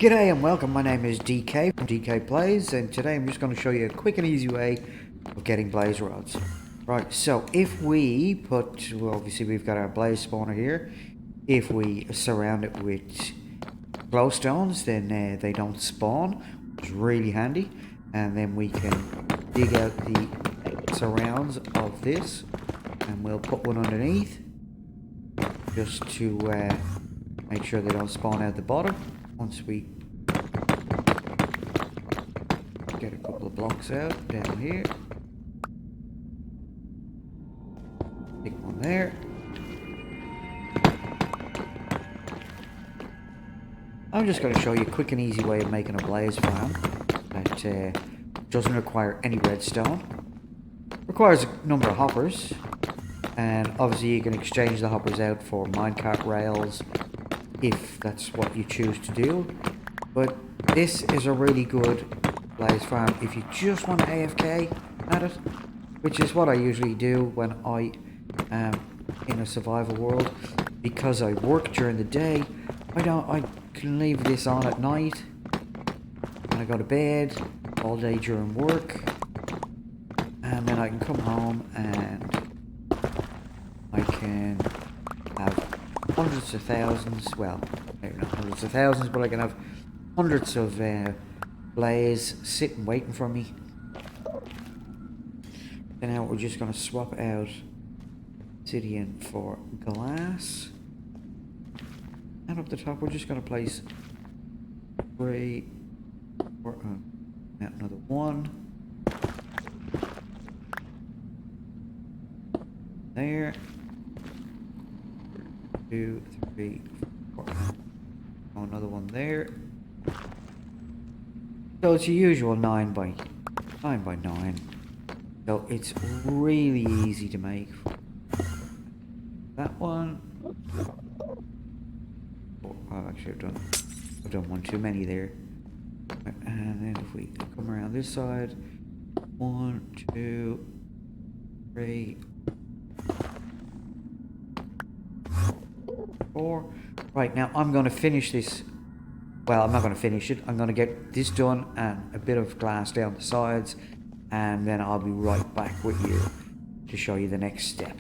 G'day and welcome, my name is DK from DK Plays, and today I'm just going to show you a quick and easy way of getting blaze rods. Right, so if we put, well, obviously we've got our blaze spawner here. If we surround it with glowstones, then they don't spawn, which is really handy. And then we can dig out the surrounds of this, and we'll put one underneath, just to make sure they don't spawn out the bottom. Once we get a couple of blocks out down here, pick one there. I'm just going to show you a quick and easy way of making a blaze farm that doesn't require any redstone. Requires a number of hoppers, and obviously you can exchange the hoppers out for minecart rails if that's what you choose to do. But this is a really good blaze farm if you just want to AFK at it, which is what I usually do when I am in a survival world. Because I work during the day, I can leave this on at night when I go to bed, all day during work, and then I can come home and I can have hundreds of thousands, well, maybe not hundreds of thousands, but I can have hundreds of blaze sitting waiting for me. And now we're just going to swap out obsidian for glass. And up the top we're just going to place another one there. 2, 3, 4. Oh, another one there. So it's a usual 9 by 9. So it's really easy to make. That one. Oh, actually I've done one too many there. And then if we come around this side, 1, 2, 3, 4. Right, now I'm going to finish this. Well, I'm not going to finish it. I'm going to get this done and a bit of glass down the sides, and then I'll be right back with you to show you the next step.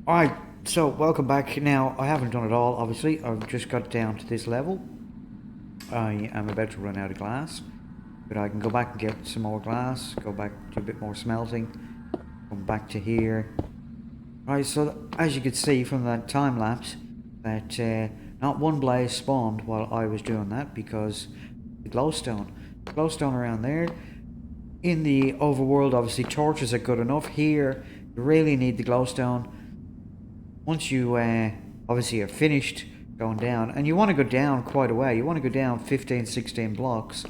Alright, so welcome back. Now, I haven't done it all, obviously. I've just got down to this level. I am about to run out of glass. But I can go back and get some more glass, go back to a bit more smelting, come back to here. Alright, so as you could see from that time lapse, that not one blaze spawned while I was doing that because the glowstone around there. In the overworld, obviously torches are good enough. Here, you really need the glowstone. Once you obviously are finished going down, and you want to go down quite a way, you want to go down 15, 16 blocks.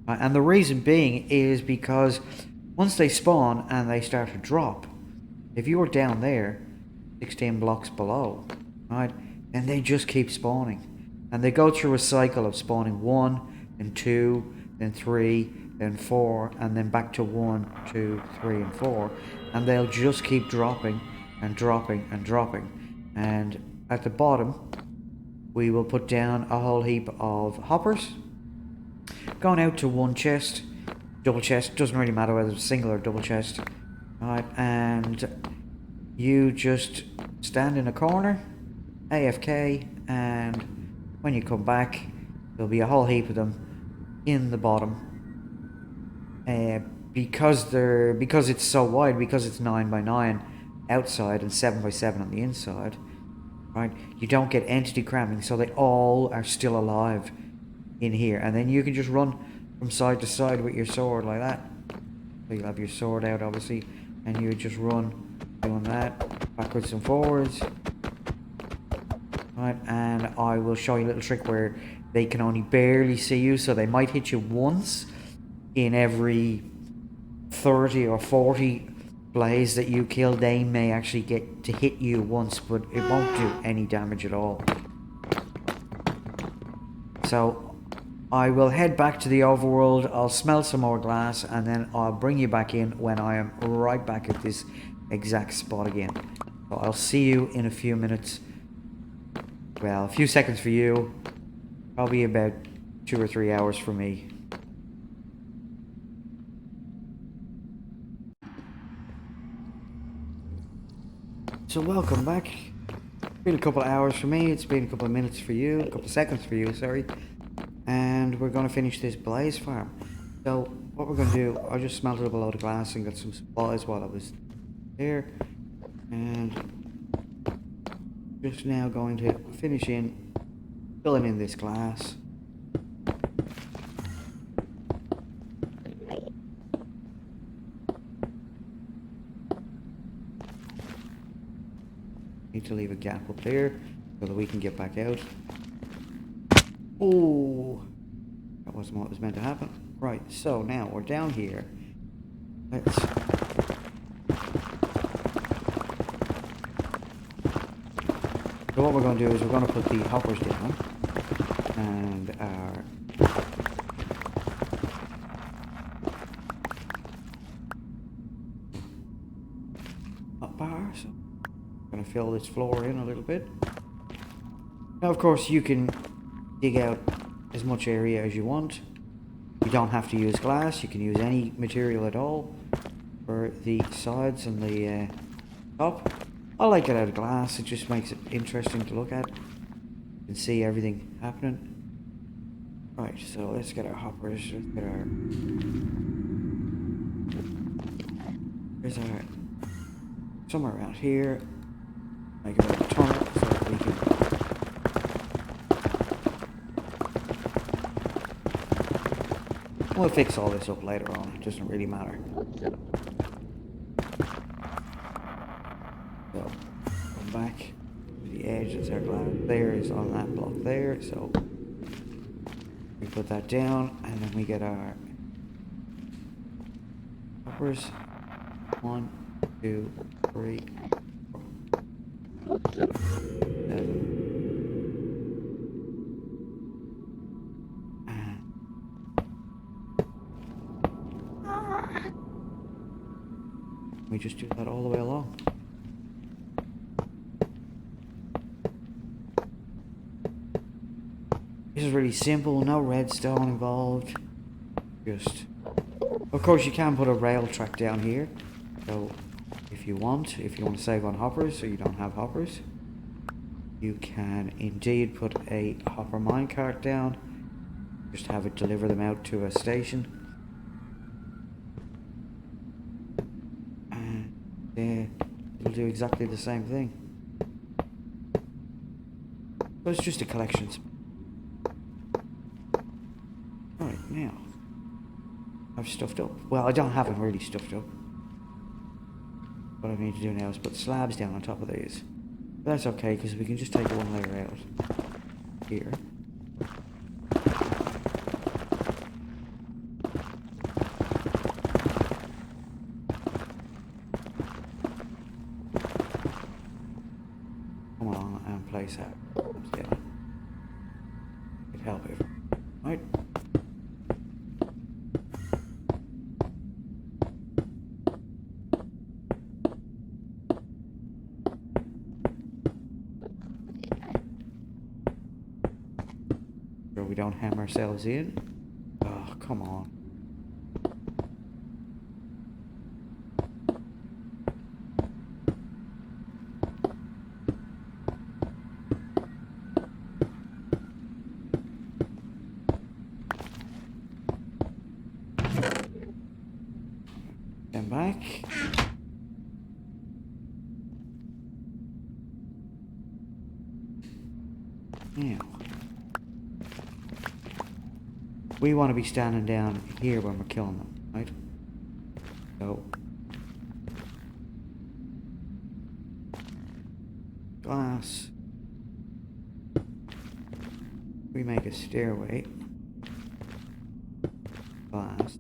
And the reason being is because once they spawn and they start to drop, if you were down there, 16 blocks below, right, then they just keep spawning. And they go through a cycle of spawning 1, then 2, then 3, then 4, and then back to 1, 2, 3, and 4. And they'll just keep dropping and dropping and dropping. And at the bottom, we will put down a whole heap of hoppers. Going out to one chest, double chest, doesn't really matter whether it's single or double chest. Alright, and you just stand in a corner, AFK, and when you come back, there'll be a whole heap of them in the bottom. Because it's so wide, because it's 9 by 9 outside and 7 by 7 on the inside, right? You don't get entity cramming, so they all are still alive in here, and then you can just run from side to side with your sword like that. So you'll have your sword out, obviously, and you just run doing that backwards and forwards. Right, and I will show you a little trick where they can only barely see you, so they might hit you once in every 30 or 40 blaze that you kill. They may actually get to hit you once, but it won't do any damage at all. So I will head back to the overworld, I'll smell some more glass, and then I'll bring you back in when I am right back at this exact spot again. So I'll see you in a few minutes. Well, a few seconds for you, probably about 2 or 3 hours for me. So welcome back. It's been a couple of hours for me, it's been a couple of minutes for you, a couple of seconds for you, sorry. And we're going to finish this blaze farm. So what we're going to do, I just smelted up a load of glass and got some supplies while I was there. And just now going to finish in filling in this glass. Need to leave a gap up there so that we can get back out. Oh, that wasn't what was meant to happen. Right, so now we're down here. Let's... So what we're going to do is we're going to put the hoppers down. And our... up bar, so I'm going to fill this floor in a little bit. Now, of course, you can dig out as much area as you want. You don't have to use glass, you can use any material at all for the sides and the top. I like it out of glass, it just makes it interesting to look at. You can see everything happening. Right, so let's get our hoppers, let's get our... Where's our... somewhere around here. Make a bit of a tunnel so that we can... We'll fix all this up later on, it doesn't really matter. So, come back to the edge, that's our glass there, is on that block there, so we put that down, and then we get our hoppers. 1, 2, 3, 4, 7. We just do that all the way along. This is really simple, no redstone involved. Just, of course you can put a rail track down here. So if if you want to save on hoppers so you don't have hoppers. You can indeed put a hopper minecart down, just have it deliver them out to a station, and it'll do exactly the same thing. But it's just a collection. Right, now I've stuffed up. Well, I haven't really stuffed up. What I need to do now is put slabs down on top of these. But that's okay, because we can just take one layer out here. Come on, and place that. Yeah. It'd help if, right? We don't ham ourselves in. Oh, come on. Stand back. Now. We want to be standing down here when we're killing them, right? So, glass. We make a stairway. Glass.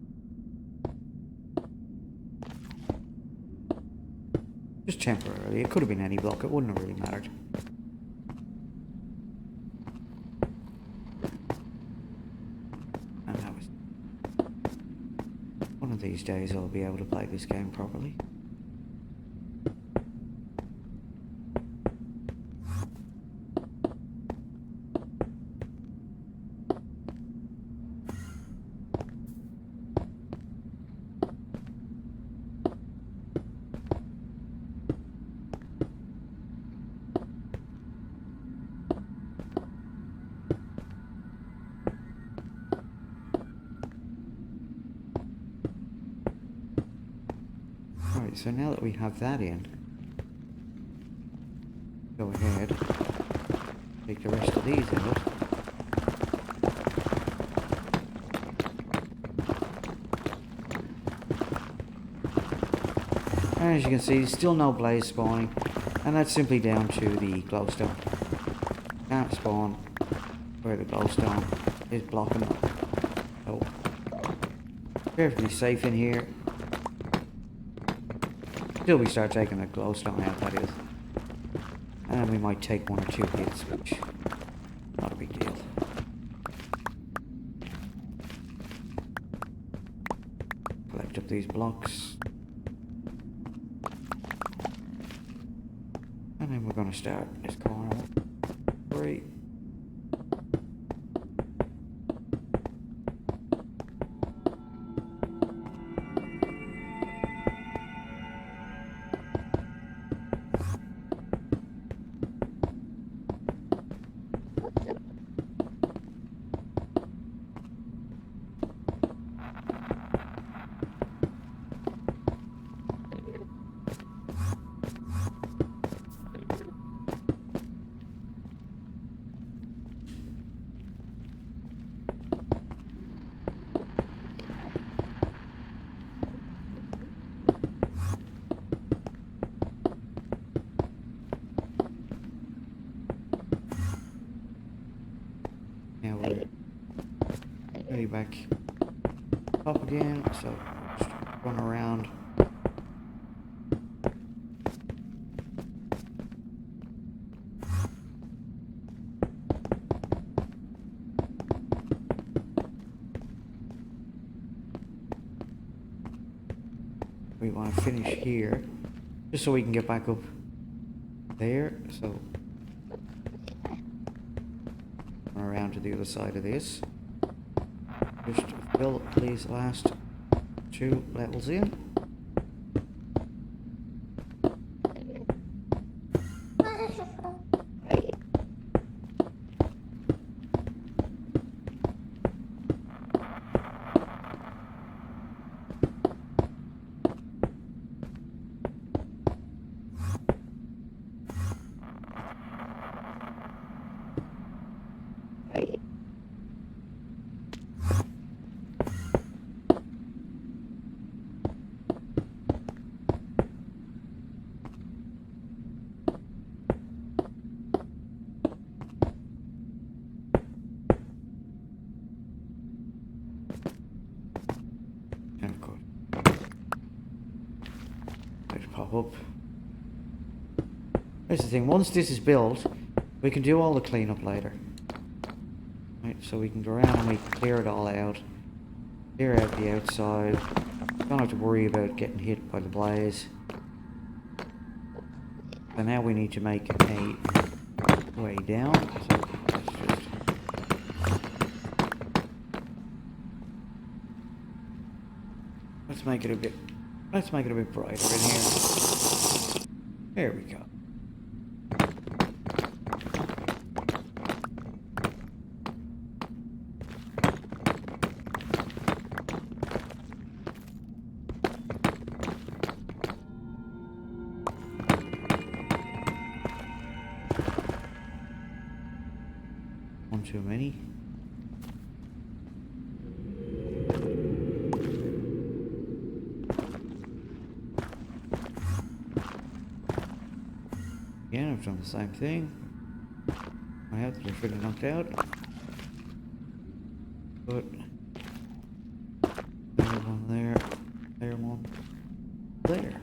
Just temporarily. It could have been any block. It wouldn't have really mattered. These days I'll be able to play this game properly. Right, so now that we have that in, go ahead, take the rest of these out. And as you can see, there's still no blaze spawning, and that's simply down to the glowstone. Can't spawn where the glowstone is blocking. So, perfectly safe in here. Till we start taking the glowstone out, that is. And we might take one or two hits, which not a big deal. Collect up these blocks. And then we're going to start this corner. 3. Now we're ready back up again, so just run around. We want to finish here, just so we can get back up there, so around to the other side of this. Just fill these last 2 levels in. And good. Let's pop up. Here's the thing, once this is built, we can do all the cleanup later. Right, so we can go around and we can clear it all out. Clear out the outside. Don't have to worry about getting hit by the blaze. So now we need to make a way down. So let's make it a bit brighter in here. There we go. One too many. Again, I've done the same thing. My health is pretty knocked out. But there one there, there one there.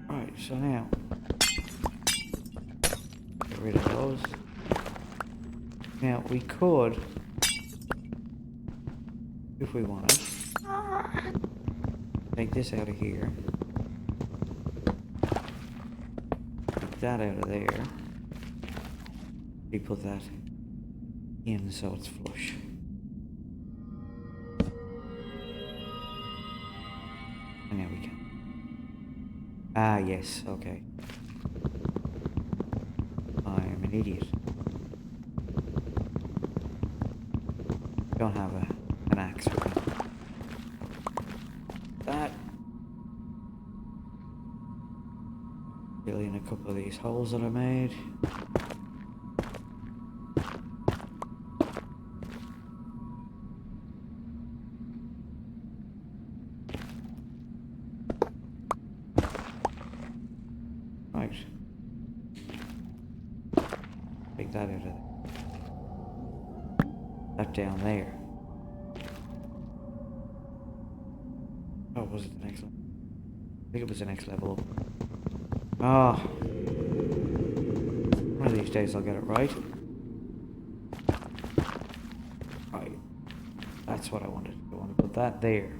Right, so now get rid of those. Now we could, if we wanted, take this out of here. Take that out of there. We put that in so it's flush. And now we can. Ah, yes, okay. I'm an idiot. Don't have an axe with me. That. Fill in a couple of these holes that I made. Right. Take that out of there. That down there. Oh, was it the next one? I think it was the next level up. Ah. One of these days I'll get it right. Right. That's what I wanted. I want to put that there.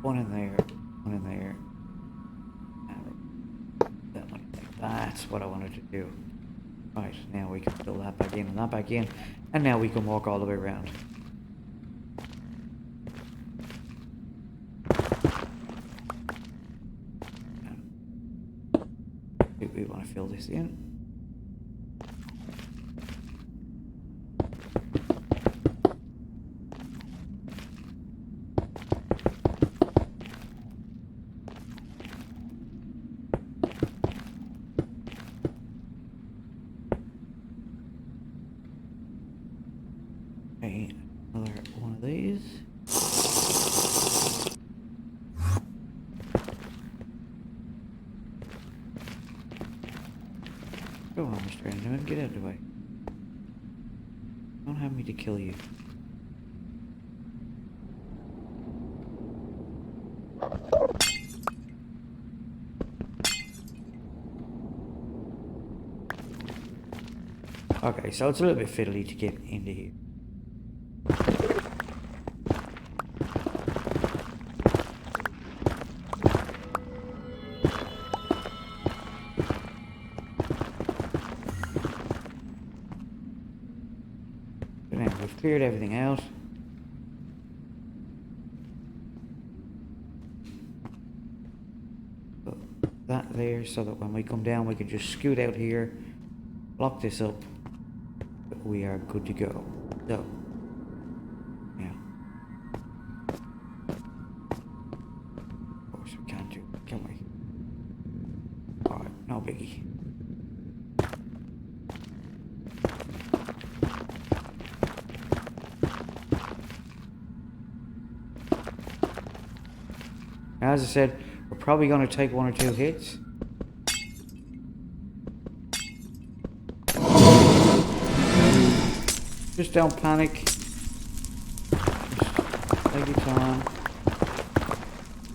One in there, one in there, and that one. That's what I wanted to do. Right, now we can fill that back in and that back in, and now we can walk all the way around. We want to fill this in. Okay, another one of these. Go on, Mr. Enderman, get out of the way. Don't have me to kill you. Okay, so it's a little bit fiddly to get into here. But anyway, we've cleared everything out. Put that there so that when we come down we can just scoot out here, block this up. We are good to go. So, yeah. biggie. Now, as I said, we're probably going to take 1 or 2 hits. Just don't panic. Just take your time.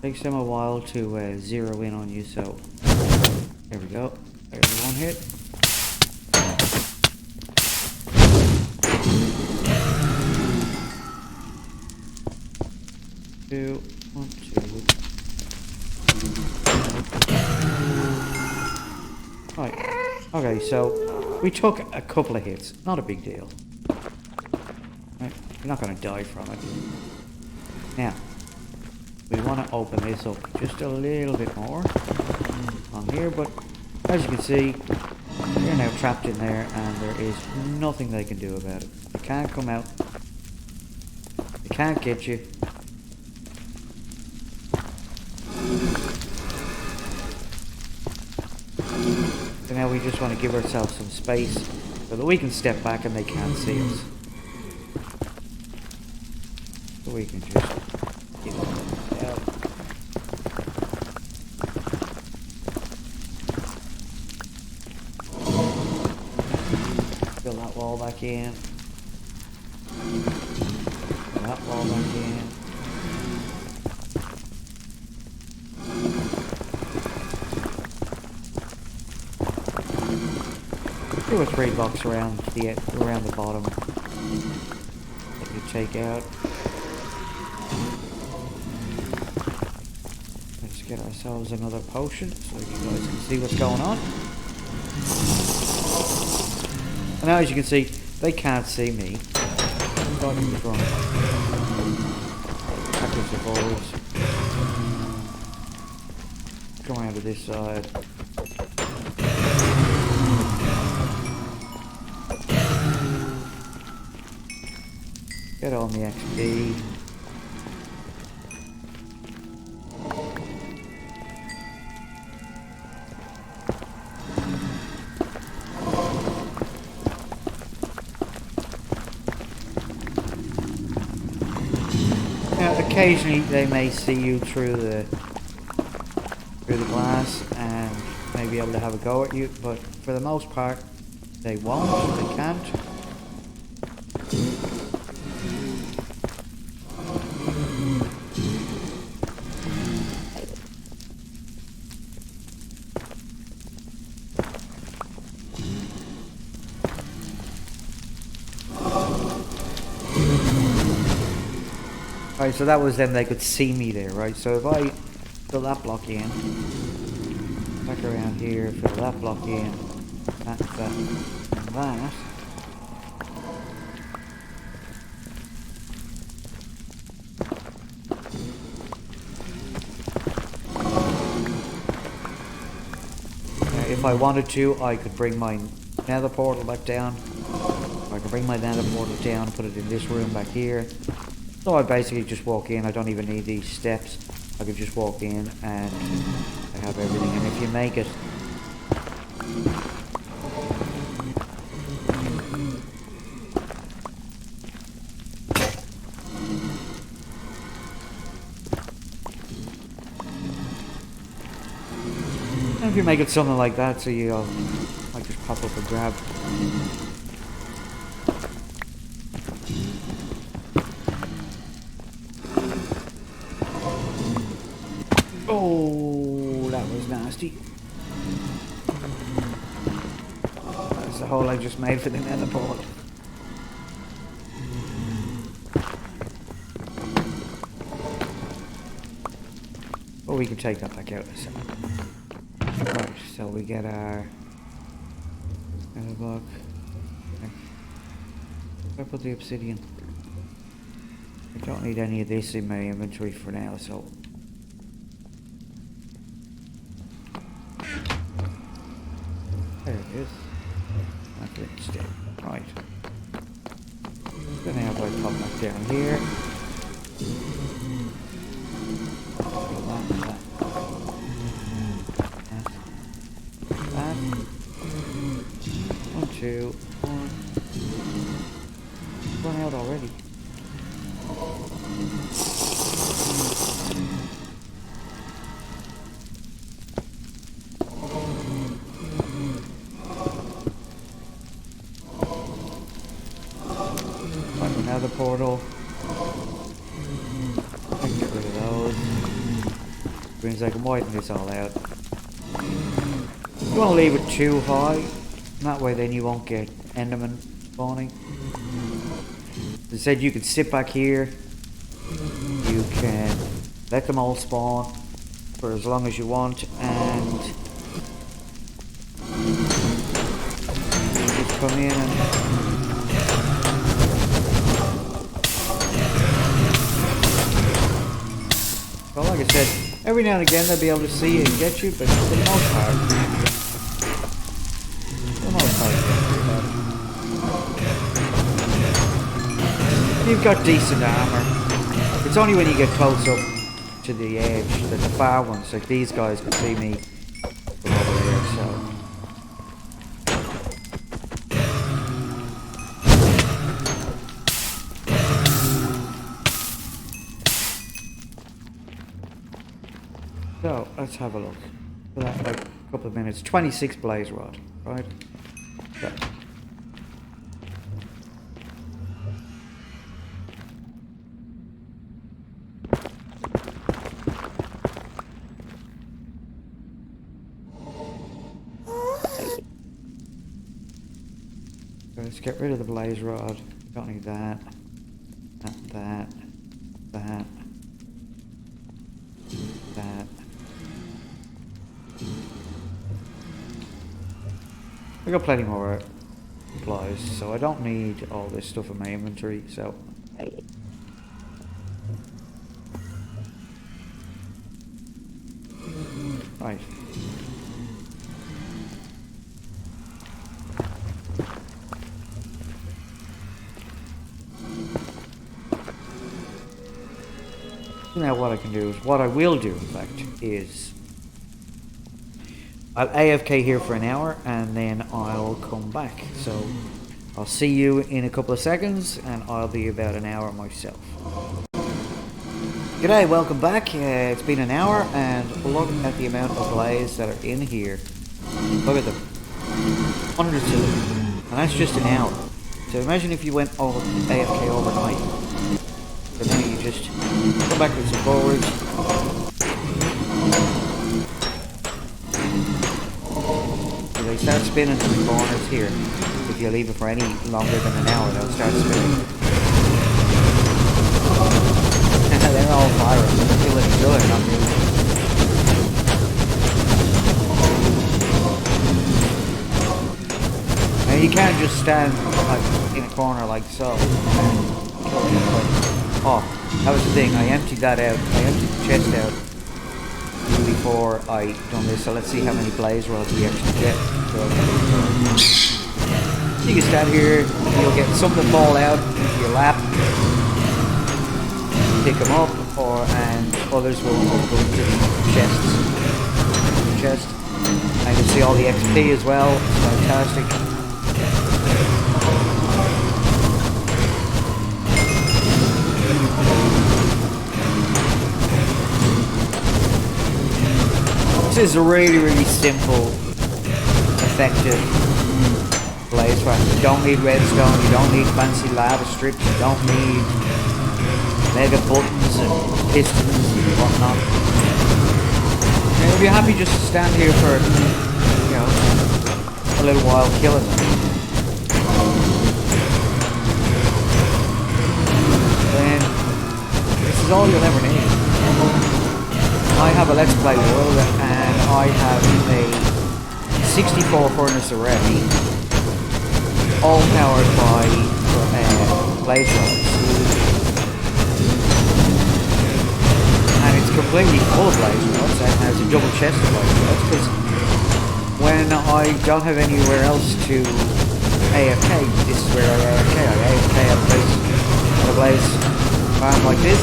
Takes them a while to zero in on you, so there we go. There's 1 hit. Two, 1, 2. Right. Okay, so we took a couple of hits. Not a big deal. Right. You're not going to die from it. Now, we want to open this up just a little bit more on here, but as you can see, you're now trapped in there and there is nothing they can do about it. They can't come out. They can't get you. So now we just want to give ourselves some space so that we can step back and they can't see us. So we can just get out. Fill that wall back in. Fill that wall back in. 2 or 3 blocks around the bottom that you take out. Let's get ourselves another potion so you guys can see what's going on. And now, as you can see, they can't see me. Backwards and forwards. Go around to this side. Get on the XP. Now, occasionally they may see you through the glass and may be able to have a go at you, but for the most part, they won't. They can't. Right, so that was them, they could see me there, right? So if I fill that block in, back around here, fill that block in, that, and that. Now, if I wanted to, I could bring my nether portal back down. I could bring my nether portal down, put it in this room back here. So I basically just walk in, I don't even need these steps. I could just walk in and I have everything. And if you make it something like that, so you I just pop up and grab. Oh, that was nasty. That's the hole I just made for the nether portal. Oh, we can take that back out in a second. Right, so we get our nether block. Okay. Where I put the obsidian? I don't need any of this in my inventory for now, so. There it is. That's it instead. Right. So now if I pop back down here. That. 2, 1. Run out already. Find another portal. I can get rid of those. Means I can widen this all out. You want to leave it too high. That way then you won't get Enderman spawning. As I said, you can sit back here. You can let them all spawn for as long as you want, and you just come in and well, like I said, every now and again they'll be able to see you and get you, but for the most part, you've got decent armor. It's only when you get close up to the edge that the far ones, like these guys, can see me from over there, so let's have a look. For that, like, a couple of minutes. 26 blaze rod, right? So. Let's get rid of the blaze rod. Don't need that. That. I got plenty more supplies, so I don't need all this stuff in my inventory, so. Right. Now what I can do is, what I will do in fact, is I'll AFK here for an hour and then I'll come back. So I'll see you in a couple of seconds and I'll be about an hour myself. G'day, welcome back. It's been an hour and look at the amount of blaze that are in here. Look at them. Hundreds of them. And that's just an hour. So imagine if you went all AFK overnight. So now you just go backwards and forwards. So they start spinning in the corners here. If you leave it for any longer than an hour, they'll start spinning. They're all viral. They're killing each other, not me. Now you can't just stand like in a corner like so and kill anybody. Oh, that was the thing. I emptied that out. I emptied the chest out before I done this. So let's see how many blaze rods we actually get. So you can stand here. You'll get something fall out into your lap. Pick them up, and others will go into the chest. And you can see all the XP as well. It's fantastic. This is a really simple, effective blaze rod. You don't need redstone, you don't need fancy lava strips, you don't need mega buttons and pistons and whatnot. And if you're happy just to stand here for, you know, a little while killing them, then this is all you'll ever need. I have a Let's Play world and I have a 64 furnace array, all powered by blaze rods. And it's completely full of blaze rods and has a double chest of blaze rods, because when I don't have anywhere else to AFK, this is where I AFK. I AFK at a blaze farm like this.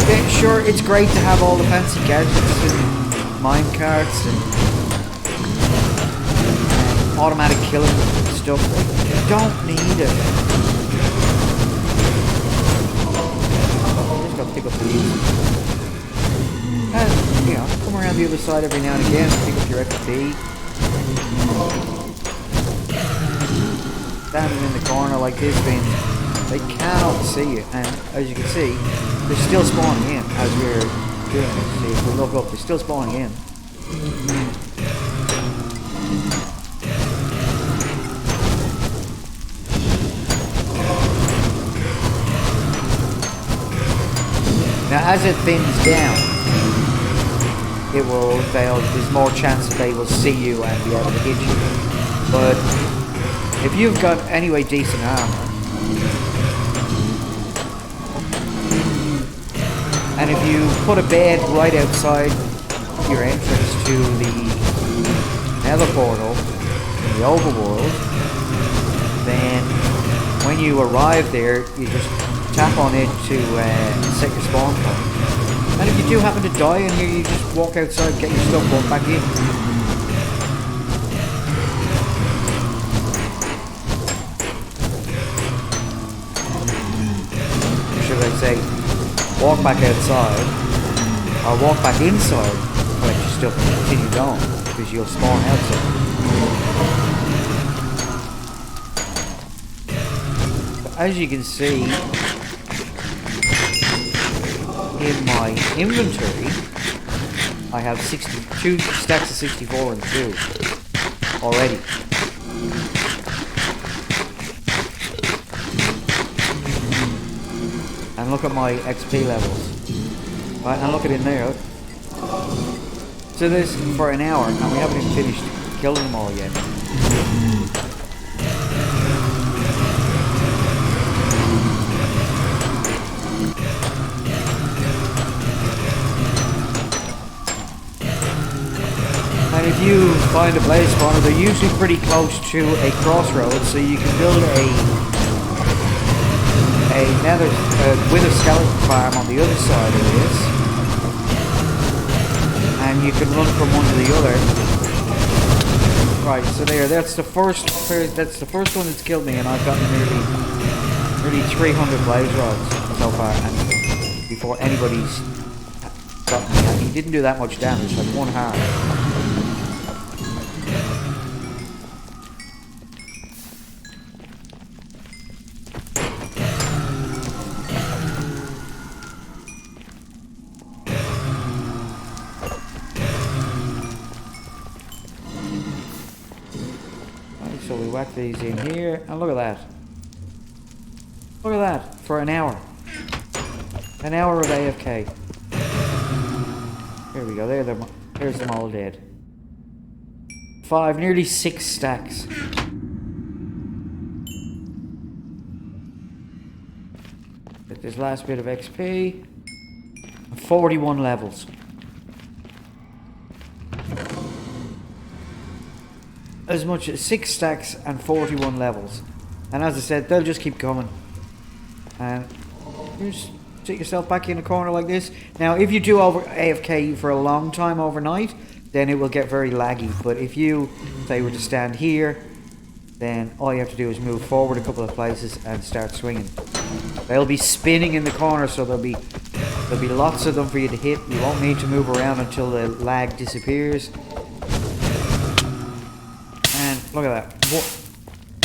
Yeah, sure, it's great to have all the fancy gadgets and mine carts and automatic killing stuff. You don't need it. I'm just gonna pick up these. And, you know, come around the other side every now and again, pick up your XP. Standing in the corner like this thing, they cannot see it, and as you can see, they're still spawning in as we're doing this. See, if we look up, they're still spawning in. Now, as it thins down, there's more chance that they will see you and be able to hit you. But if you've got anyway decent armor, and if you put a bed right outside your entrance to the nether portal in the overworld, then when you arrive there, you just tap on it to set your spawn point. And if you do happen to die in here, you just walk outside, get your stuff, walk back in. Should I say, walk back outside, or walk back inside, collect your stuff and continue going, because you'll spawn outside. But as you can see, in my inventory, I have 62 stacks of 64 and 2 already. And look at my XP levels. Right, and look at in there. So this for an hour, and we haven't even finished killing them all yet. And if you find a blaze spawner, they're usually pretty close to a crossroads, so you can build a wither skeleton farm on the other side of this, and you can run from one to the other. Right, so that's the first one that's killed me, and I've gotten nearly 300 blaze rods so far, and before anybody's gotten me. And he didn't do that much damage, like one heart. So we whack these in here, and look at that. Look at that, for an hour. An hour of AFK. Here we go, there's them all dead. 5, nearly 6 stacks. Get this last bit of XP. 41 levels. As much as 6 stacks and 41 levels. And as I said, they'll just keep coming. And you just sit yourself back in a corner like this. Now, if you do AFK for a long time overnight, then it will get very laggy. But if you, say, were to stand here, then all you have to do is move forward a couple of places and start swinging. They'll be spinning in the corner, so there'll be lots of them for you to hit. You won't need to move around until the lag disappears. Look at that.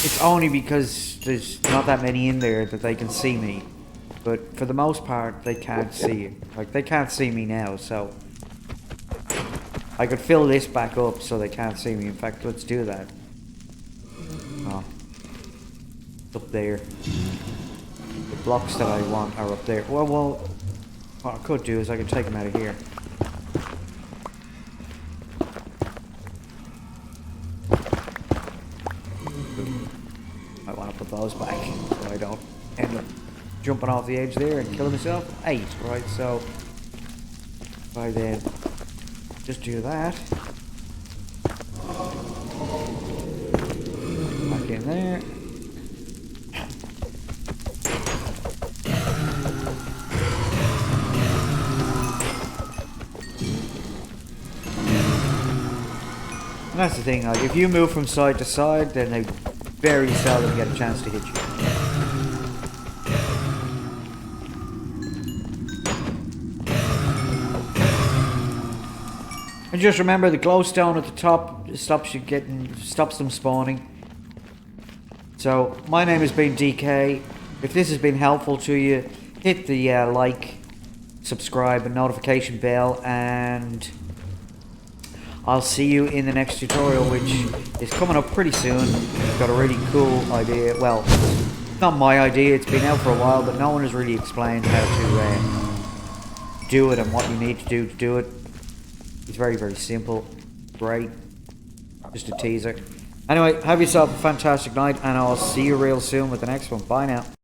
It's only because there's not that many in there that they can see me. But for the most part, they can't see it. Like, they can't see me now, so I could fill this back up so they can't see me. In fact, let's do that. Oh. It's up there. The blocks that I want are up there. Well, what I could do is I could take them out of here. Those back so I don't end up jumping off the edge there and killing myself. 8, right? So if I then just do that, back in there. And that's the thing, like, if you move from side to side, then they very seldom get a chance to hit you. And just remember the glowstone at the top stops them spawning. So, my name has been DK. If this has been helpful to you, hit the like, subscribe and notification bell, and I'll see you in the next tutorial, which is coming up pretty soon. I've got a really cool idea. Well, it's not my idea, it's been out for a while, but no one has really explained how to do it and what you need to do it. It's very, very simple. Great. Just a teaser. Anyway, have yourself a fantastic night, and I'll see you real soon with the next one. Bye now.